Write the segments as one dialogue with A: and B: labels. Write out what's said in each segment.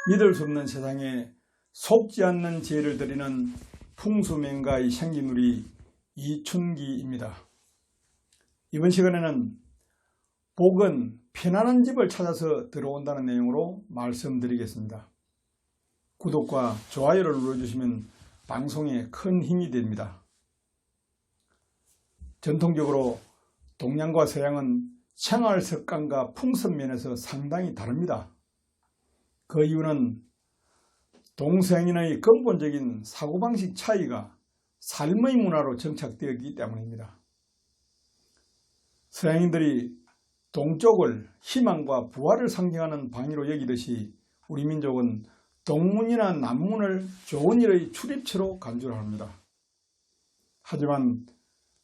A: 믿을 수 없는 세상에 속지 않는 죄를 드리는 풍수맹가의 생기누리 이춘기입니다. 이번 시간에는 복은 편안한 집을 찾아서 들어온다는 내용으로 말씀드리겠습니다. 구독과 좋아요를 눌러주시면 방송에 큰 힘이 됩니다. 전통적으로 동양과 서양은 생활 습관과 풍습 면에서 상당히 다릅니다. 그 이유는 동서양인의 근본적인 사고방식 차이가 삶의 문화로 정착되었기 때문입니다. 서양인들이 동쪽을 희망과 부활을 상징하는 방위로 여기듯이 우리 민족은 동문이나 남문을 좋은 일의 출입처로 간주합니다. 하지만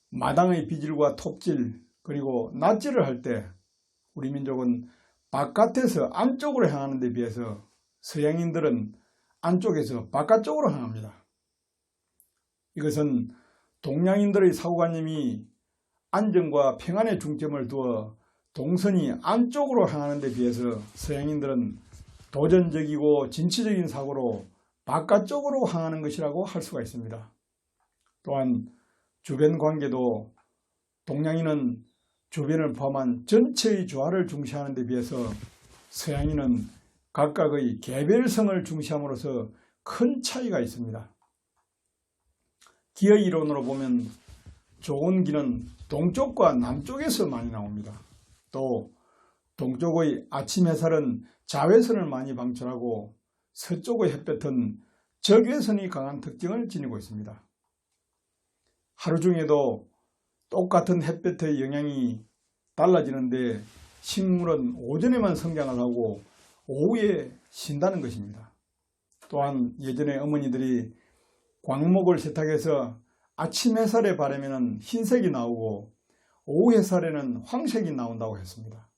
A: 마당의 비질과 톱질 그리고 낫질을 할 때 우리 민족은 바깥에서 안쪽으로 향하는 데 비해서 서양인들은 안쪽에서 바깥쪽으로 향합니다. 이것은 동양인들의 사고관념이 안정과 평안에 중점을 두어 동선이 안쪽으로 향하는 데 비해서 서양인들은 도전적이고 진취적인 사고로 바깥쪽으로 향하는 것이라고 할 수가 있습니다. 또한 주변 관계도 동양인은 주변을 포함한 전체의 조화를 중시하는 데 비해서 서양인은 각각의 개별성을 중시함으로써 큰 차이가 있습니다. 기의 이론으로 보면 좋은 기는 동쪽과 남쪽에서 많이 나옵니다. 또 동쪽의 아침 햇살은 자외선을 많이 방출하고 서쪽의 햇볕은 적외선이 강한 특징을 지니고 있습니다. 하루 중에도 똑같은 햇볕의 영향이 달라지는데 식물은 오전에만 성장을 하고 오후에 신다는 것입니다. 또한 예전에 어머니들이 광목을 세탁해서 아침 햇살에 바르면 흰색이 나오고 오후 햇살에는 황색이 나온다고 했습니다.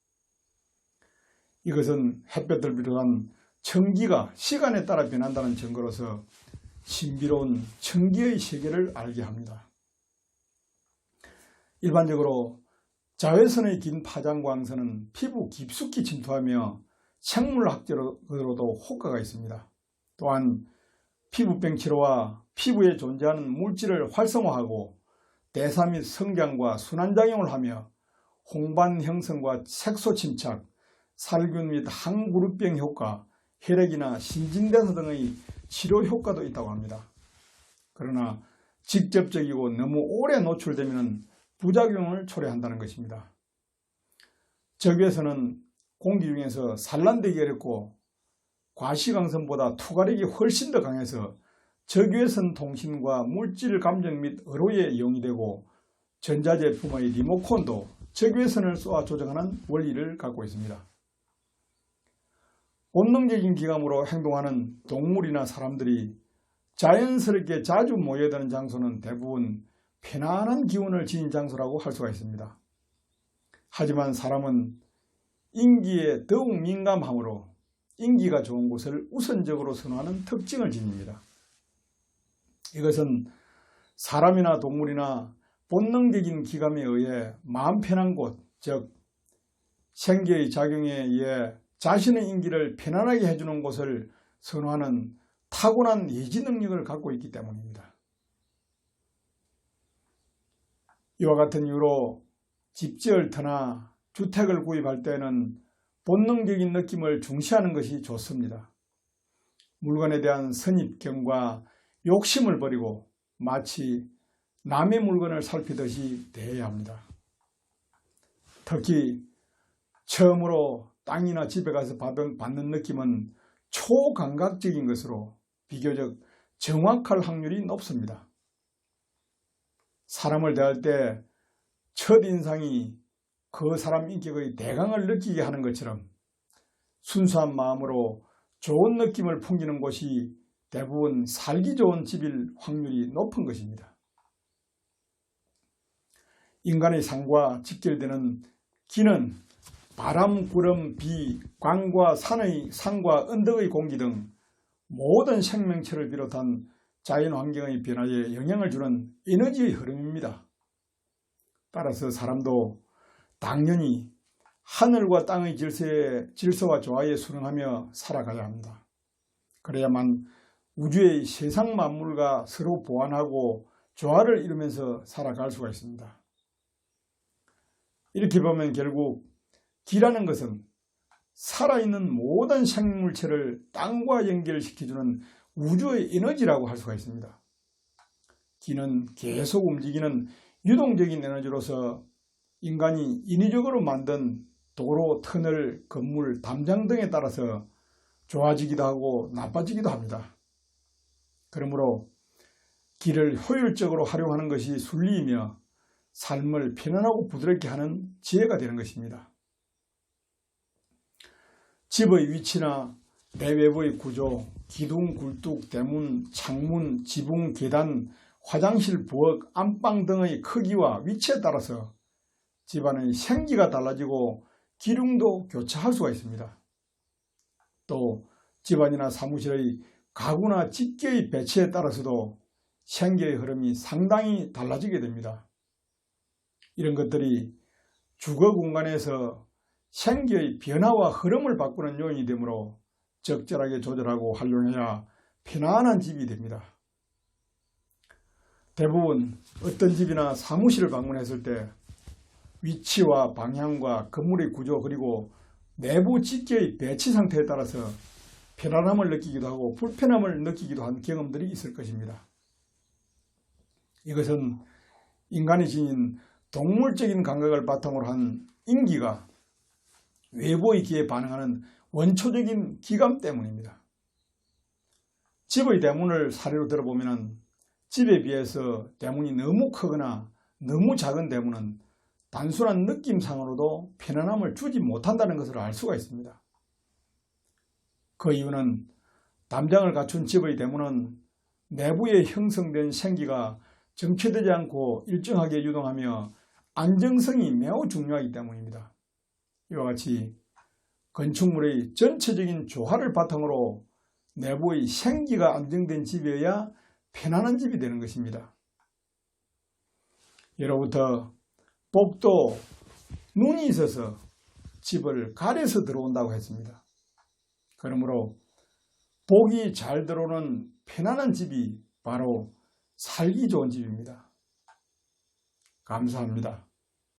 A: 이것은 햇볕을 비롯한 천기가 시간에 따라 변한다는 증거로서 신비로운 천기의 세계를 알게 합니다. 일반적으로 자외선의 긴 파장광선은 피부 깊숙이 침투하며 생물학적으로도 효과가 있습니다. 또한 피부병 치료와 피부에 존재하는 물질을 활성화하고 대사 및 성장과 순환작용을 하며 홍반 형성과 색소 침착, 살균 및 항구루병 효과, 혈액이나 신진대사 등의 치료 효과도 있다고 합니다. 그러나 직접적이고 너무 오래 노출되면 부작용을 초래한다는 것입니다. 적외선은 공기 중에서 산란되기 어렵고 과시광선보다 투과력이 훨씬 더 강해서 적외선 통신과 물질 감정 및 의료에 용이되고 전자제품의 리모컨도 적외선을 쏘아 조정하는 원리를 갖고 있습니다. 본능적인 기감으로 행동하는 동물이나 사람들이 자연스럽게 자주 모여드는 장소는 대부분 편안한 기운을 지닌 장소라고 할 수가 있습니다. 하지만 사람은 인기에 더욱 민감하므로 인기가 좋은 곳을 우선적으로 선호하는 특징을 지닙니다. 이것은 사람이나 동물이나 본능적인 기감에 의해 마음 편한 곳, 즉 생계의 작용에 의해 자신의 인기를 편안하게 해주는 곳을 선호하는 타고난 예지 능력을 갖고 있기 때문입니다. 이와 같은 이유로 집 지을 터나 주택을 구입할 때는 본능적인 느낌을 중시하는 것이 좋습니다. 물건에 대한 선입견과 욕심을 버리고 마치 남의 물건을 살피듯이 대해야 합니다. 특히 처음으로 땅이나 집에 가서 받는 느낌은 초감각적인 것으로 비교적 정확할 확률이 높습니다. 사람을 대할 때 첫인상이 그 사람 인격의 대강을 느끼게 하는 것처럼 순수한 마음으로 좋은 느낌을 풍기는 곳이 대부분 살기 좋은 집일 확률이 높은 것입니다. 인간의 삶과 직결되는 기는 바람, 구름, 비, 광과 산과 언덕의 공기 등 모든 생명체를 비롯한 자연환경의 변화에 영향을 주는 에너지의 흐름입니다. 따라서 사람도 당연히 하늘과 땅의 질서와 조화에 순응하며 살아가야 합니다. 그래야만 우주의 세상 만물과 서로 보완하고 조화를 이루면서 살아갈 수가 있습니다. 이렇게 보면 결국 기라는 것은 살아있는 모든 생물체를 땅과 연결시켜주는 우주의 에너지라고 할 수가 있습니다. 기는 계속 움직이는 유동적인 에너지로서 인간이 인위적으로 만든 도로, 터널, 건물, 담장 등에 따라서 좋아지기도 하고 나빠지기도 합니다. 그러므로 기를 효율적으로 활용하는 것이 순리이며 삶을 편안하고 부드럽게 하는 지혜가 되는 것입니다. 집의 위치나 내외부의 구조, 기둥, 굴뚝, 대문, 창문, 지붕, 계단, 화장실, 부엌, 안방 등의 크기와 위치에 따라서 집안의 생기가 달라지고 기둥도 교차할 수가 있습니다. 또 집안이나 사무실의 가구나 집게의 배치에 따라서도 생기의 흐름이 상당히 달라지게 됩니다. 이런 것들이 주거 공간에서 생기의 변화와 흐름을 바꾸는 요인이 되므로 적절하게 조절하고 활용해야 편안한 집이 됩니다. 대부분 어떤 집이나 사무실을 방문했을 때 위치와 방향과 건물의 구조 그리고 내부 집계의 배치 상태에 따라서 편안함을 느끼기도 하고 불편함을 느끼기도 한 경험들이 있을 것입니다. 이것은 인간이 지닌 동물적인 감각을 바탕으로 한 인기가 외부의 기에 반응하는 원초적인 기감 때문입니다. 집의 대문을 사례로 들어보면 집에 비해서 대문이 너무 크거나 너무 작은 대문은 단순한 느낌상으로도 편안함을 주지 못한다는 것을 알 수가 있습니다. 그 이유는 담장을 갖춘 집의 대문은 내부에 형성된 생기가 정체되지 않고 일정하게 유동하며 안정성이 매우 중요하기 때문입니다. 이와 같이 건축물의 전체적인 조화를 바탕으로 내부의 생기가 안정된 집이어야 편안한 집이 되는 것입니다. 예로부터 복도 눈이 있어서 집을 가려서 들어온다고 했습니다. 그러므로 복이 잘 들어오는 편안한 집이 바로 살기 좋은 집입니다. 감사합니다.